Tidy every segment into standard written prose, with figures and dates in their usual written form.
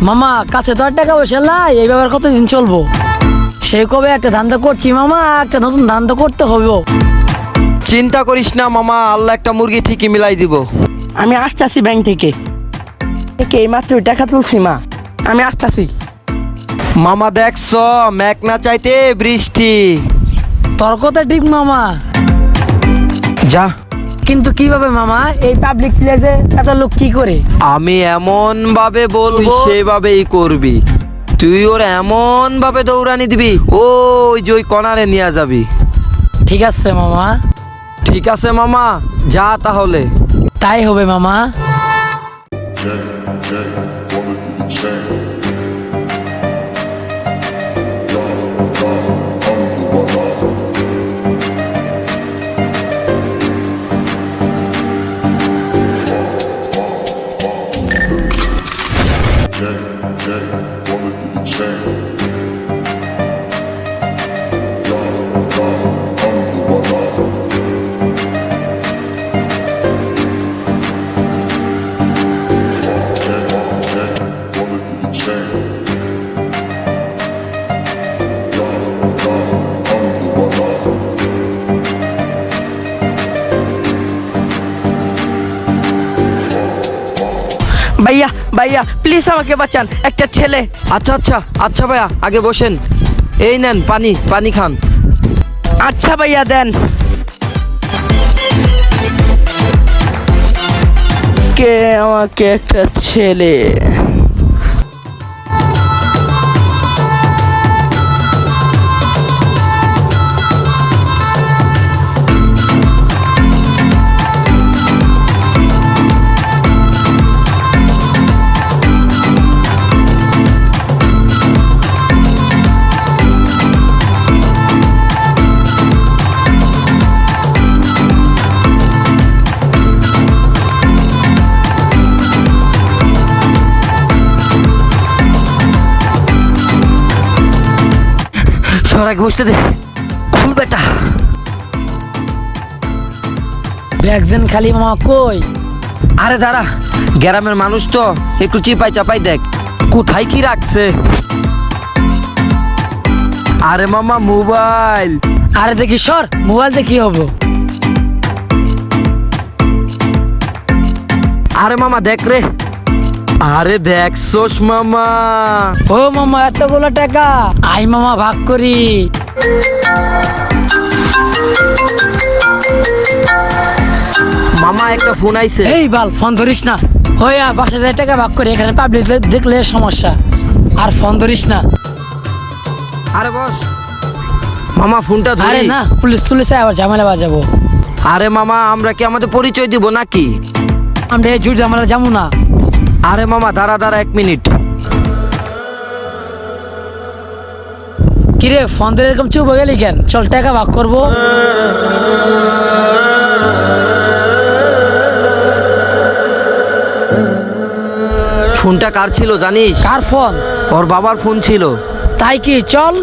মামা কাছে তো আর টাকা পয়সা নাই, এই ব্যাপার কতদিন চলবো? সে কবে একটা ধান্দা করছি মামা, একটা নতুন ধান্দা করতে হবে। চিন্তা করিস না মামা, আল্লাহ একটা মুরগি ঠিকই মিলাই দিব। আমি আসতেছি ব্যাংক থেকে, এই মাত্র টাকা তুলছি মা, আমি আসতেছি। মামা দেখছ, মেঘ না চাইতে বৃষ্টি। তোর কথা ঠিক মামা, যা। কিন্তু কিভাবে মামা এই পাবলিক প্লেসে এত লোক কি করে? আমি এমন ভাবে বলবো সেভাবেই করবি। তুই ওর এমন ভাবে দৌড়ানি দিবি, ওই যে ওই কর্নারে নিয়ে যাবি। ঠিক আছে মামা। ঠিক আছে মামা, যা তাহলে। তাই হবে মামা। ভাইয়া ভাইয়া প্লিজ আমাকে বাঁচান, একটা ছেলে। আচ্ছা আচ্ছা আচ্ছা ভাইয়া, আগে বসেন। এই নেন পানি, পানি খান। আচ্ছা ভাইয়া দেন। কে আমাকে একটা ছেলে। সরাই বসতে দে, খুল বেটা। ব্যাগজেন খালি মামা কই? আরে দাঁড়া, গ্রামের মানুষ তো, একটু চিপাই চাপাই দেখ কোথায় কি রাখছে। আরে মামা মোবাইল। আরে দেখি সর, মোবাইল দেখি হবো? আরে মামা দেখ রে। আরে দেখছোস মামা? ও মামা এতগুলো টাকা, আই মামা ভাগ করি। মামা একটা ফোন আইছে। এই বাল ফোন ধরিস না, হইয়া ৫,০০০ টাকা ভাগ করি, এখানে পাবলিক দেখলে সমস্যা। আর ফোন ধরিস না। আরে বস মামা, ফোনটা আরে ধরি। না, পুলিশ তুলিসে আবার ঝামেলা বাজাবো। আরে মামা, আমরা কি আমাদের পরিচয় দিব নাকি? আমরা এই জুট ঝামেলা যাবো না। আরে মামা দাঁড়া দাঁড়া 1 মিনিট। কিরে ফোন ধরে এরকম চুপ হয়ে গেলি কেন? চল টাকা ভাগ করবো। ফোনটা কার ছিল জানিস? কার ফোন? ওর বাবার ফোন ছিল। তাই কি? চল।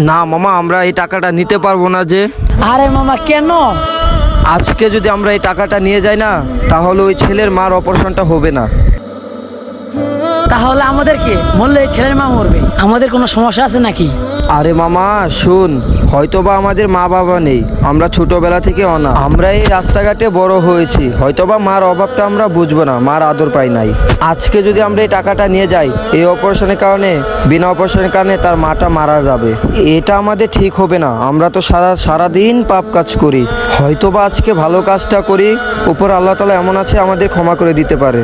না মামা, আমরা এই টাকাটা নিতে পারবো না যে। আরে মামা কেন? আজকে যদি আমরা এই টাকাটা নিয়ে যাই না, তাহলে ওই ছেলের মার অপারেশনটা হবে না। তাহলে আমাদের কি বললে ছেলের মা মরবে? আমাদের কোনো সমস্যা আছে নাকি? আরে মামা শুন, হয়তোবা আমাদের মা বাবা নেই, আমরা ছোটবেলা থেকে অনাথ, আমরা এই রাস্তাঘাটে বড় হয়েছি, হয়তোবা মার অভাবটা আমরা বুঝবো না, মার আদর পাই নাই। আজকে যদি আমরা এই টাকাটা নিয়ে যাই, এই অপারেশনের কারণে, বিনা অপারেশনের কারণে তার মাটা মারা যাবে। এটা আমাদের ঠিক হবে না। আমরা তো সারাদিন পাপ কাজ করি, হয়তোবা আজকে ভালো কাজটা করি, উপর আল্লাহ তাআলা এমন আছে আমাদের ক্ষমা করে দিতে পারে।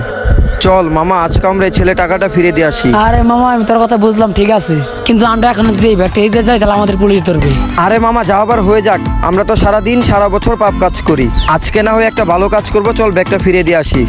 চল মামা, আজকে আমরা এই ছেলে টাকাটা ফিরে দিয়ে আসি। আরে মামা আমি তোর কথা বুঝলাম, ঠিক আছে, কিন্তু আমরা এখন যদি এই ব্যাগটা দিতে যাই তাহলে আমাদের পুলিশ ধরবে। আরে মামা যাওয়াবার হয়ে যাক, আমরা তো সারা দিন সারা বছর পাপ কাজ করি, আজকে না হয়ে একটা ভালো কাজ করব। চল ব্যাগটা ফিরে দিয়ে আসি।